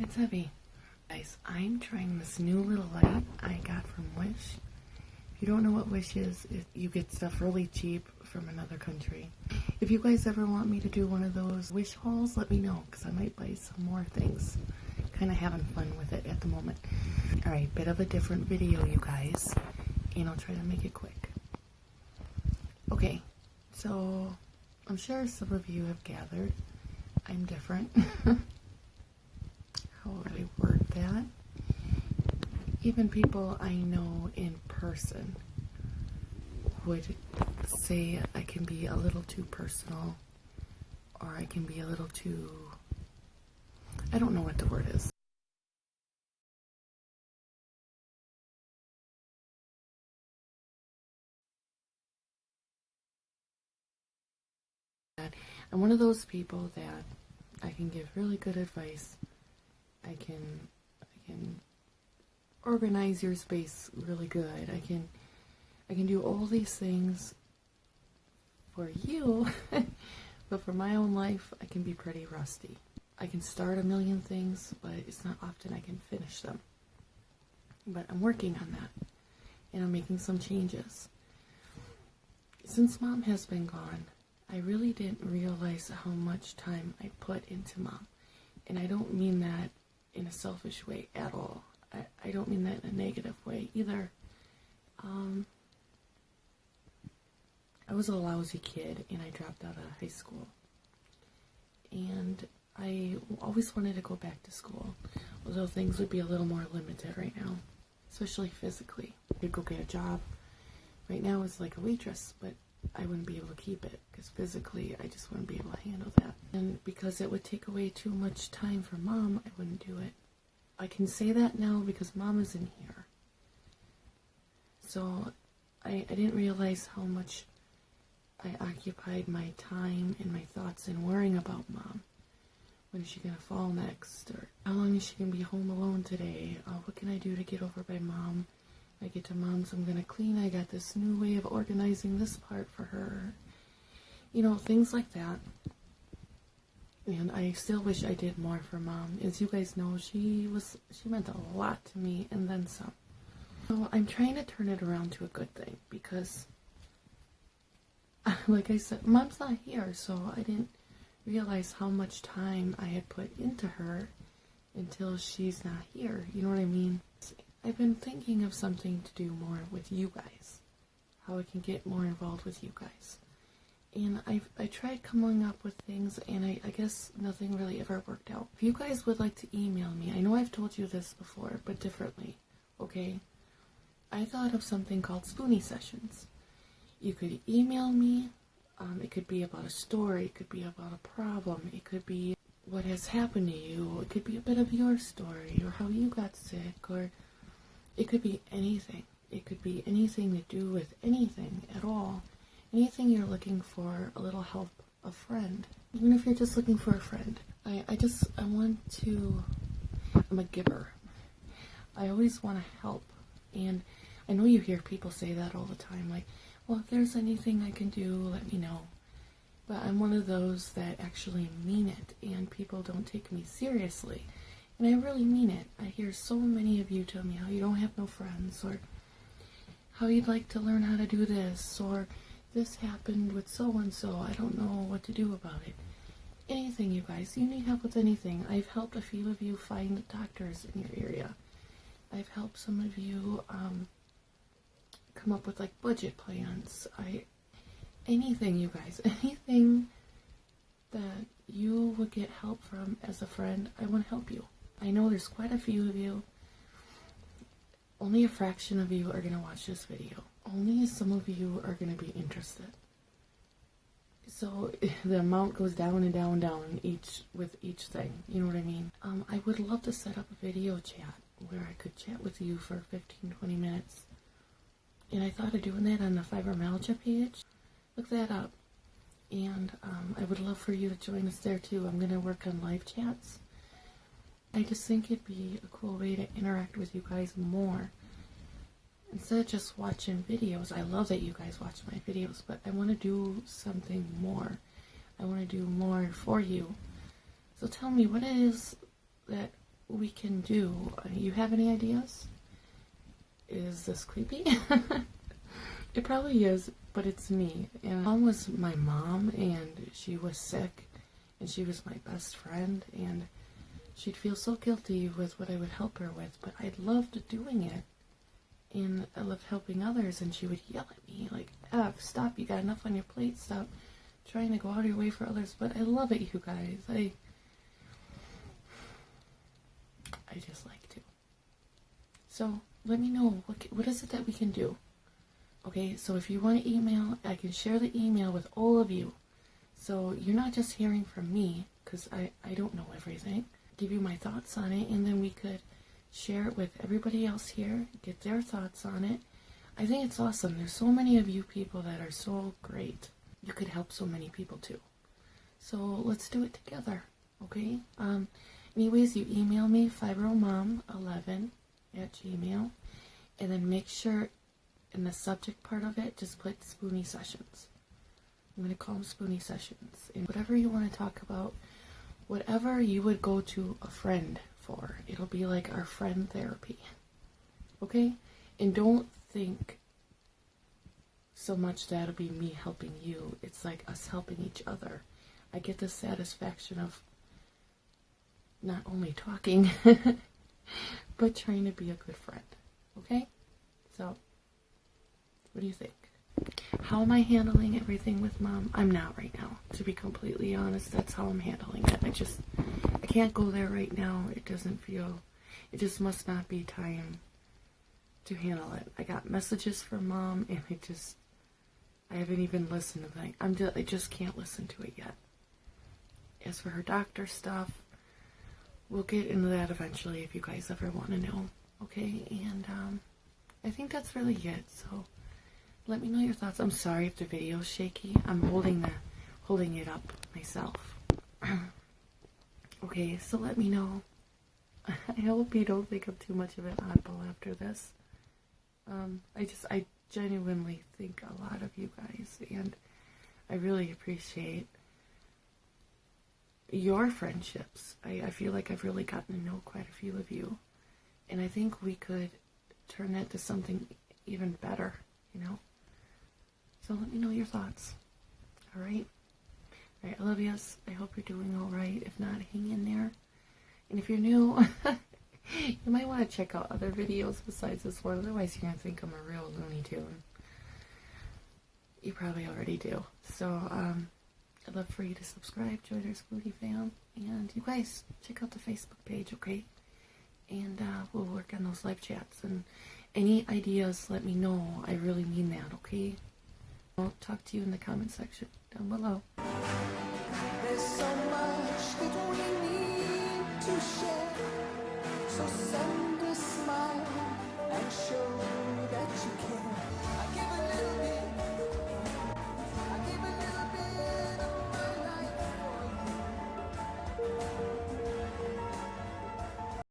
It's heavy. Guys, I'm trying this new little light I got from Wish. If you don't know what Wish is, you get stuff really cheap from another country. If you guys ever want me to do one of those Wish hauls, let me know, because I might buy some more things. Kind of having fun with it at the moment. Alright, bit of a different video, you guys, and I'll try to make it quick. Okay, so I'm sure some of you have gathered I'm different. How would I word that? Even people I know in person would say I can be a little too personal, or I can be a little too, I don't know what the word is. I'm one of those people that I can give really good advice. I can organize your space really good. I can do all these things for you, but for my own life, I can be pretty rusty. I can start a million things, but it's not often I can finish them. But I'm working on that, and I'm making some changes. Since Mom has been gone, I really didn't realize how much time I put into Mom. And I don't mean that in a selfish way at all. I don't mean that in a negative way either. I was a lousy kid, and I dropped out of high school. And I always wanted to go back to school, although things would be a little more limited right now, especially physically. I could go get a job. Right now it's like a waitress, but I wouldn't be able to keep it, because physically I just wouldn't be able to handle that. And because it would take away too much time for Mom, I wouldn't do it. I can say that now because Mom isn't here. So I didn't realize how much I occupied my time and my thoughts in worrying about Mom. When is she going to fall next? Or how long is she going to be home alone today? What can I do to get over by Mom? I get to Mom's, I'm going to clean. I got this new way of organizing this part for her. You know, things like that. And I still wish I did more for Mom. As you guys know, she meant a lot to me, and then some. So I'm trying to turn it around to a good thing, because, like I said, Mom's not here, so I didn't realize how much time I had put into her until she's not here. You know what I mean? I've been thinking of something to do more with you guys. How I can get more involved with you guys. And I tried coming up with things, and I guess nothing really ever worked out. If you guys would like to email me, I know I've told you this before, but differently, okay? I thought of something called Spoonie Sessions. You could email me. It could be about a story. It could be about a problem. It could be what has happened to you. It could be a bit of your story, or how you got sick, or it could be anything. It could be anything to do with anything at all. Anything you're looking for, a little help, a friend. Even if you're just looking for a friend. I want to, I'm a giver. I always want to help. And I know you hear people say that all the time, like, well, if there's anything I can do, let me know. But I'm one of those that actually mean it, and people don't take me seriously. And I really mean it. I hear so many of you tell me how you don't have no friends, or how you'd like to learn how to do this, or this happened with so-and-so, I don't know what to do about it. Anything, you guys. You need help with anything. I've helped a few of you find doctors in your area. I've helped some of you come up with, like, budget plans. Anything, you guys. Anything that you would get help from as a friend, I want to help you. I know there's quite a few of you. Only a fraction of you are going to watch this video. Only some of you are going to be interested. So the amount goes down and down and down with each thing. You know what I mean? I would love to set up a video chat where I could chat with you for 15-20 minutes. And I thought of doing that on the Fibromyalgia page. Look that up. And I would love for you to join us there too. I'm going to work on live chats. I just think it'd be a cool way to interact with you guys more. Instead of just watching videos. I love that you guys watch my videos, but I want to do something more. I want to do more for you. So tell me, what it is that we can do. You have any ideas? Is this creepy? It probably is, but it's me. And mom was my mom, and she was sick, and she was my best friend, and she'd feel so guilty with what I would help her with, but I loved doing it. And I loved helping others, and she would yell at me, like, stop, you got enough on your plate, stop trying to go out of your way for others. But I love it, you guys. I just like to. So, let me know, what is it that we can do? Okay, so if you want to email, I can share the email with all of you. So you're not just hearing from me, because I don't know everything. Give you my thoughts on it, and then we could share it with everybody else here, get their thoughts on it. I think it's awesome. There's so many of you people that are so great. You could help so many people too. So let's do it together, okay? Anyways, you email me, fibromom11@gmail, and then make sure in the subject part of it, just put Spoonie Sessions. I'm going to call them Spoonie Sessions. And whatever you want to talk about, whatever you would go to a friend for, it'll be like our friend therapy. Okay? And don't think so much that it'll be me helping you. It's like us helping each other. I get the satisfaction of not only talking, but trying to be a good friend. Okay? So, what do you think? How am I handling everything with mom? I'm not right now, to be completely honest. That's how I'm handling it. I can't go there right now. It just must not be time to handle it. I got messages from mom, and I haven't even listened to them. I just can't listen to it yet. As for her doctor stuff, we'll get into that eventually if you guys ever want to know. Okay, and I think that's really it. So let me know your thoughts. I'm sorry if the video's shaky. I'm holding it up myself. Okay, so let me know. I hope you don't think I'm too much of an oddball after this. I genuinely think a lot of you guys, and I really appreciate your friendships. I feel like I've really gotten to know quite a few of you, and I think we could turn that to something even better, you know? So let me know your thoughts. Alright? Alright, I love yous. I hope you're doing alright. If not, hang in there. And if you're new, you might want to check out other videos besides this one. Otherwise, you're going to think I'm a real Looney Tune. You probably already do. So, I'd love for you to subscribe, join our Spoonie fam. And you guys, check out the Facebook page, okay? And we'll work on those live chats. And any ideas, let me know. I really mean that, okay? I'll talk to you in the comment section down below. There's so much that we need to share, so send a smile and show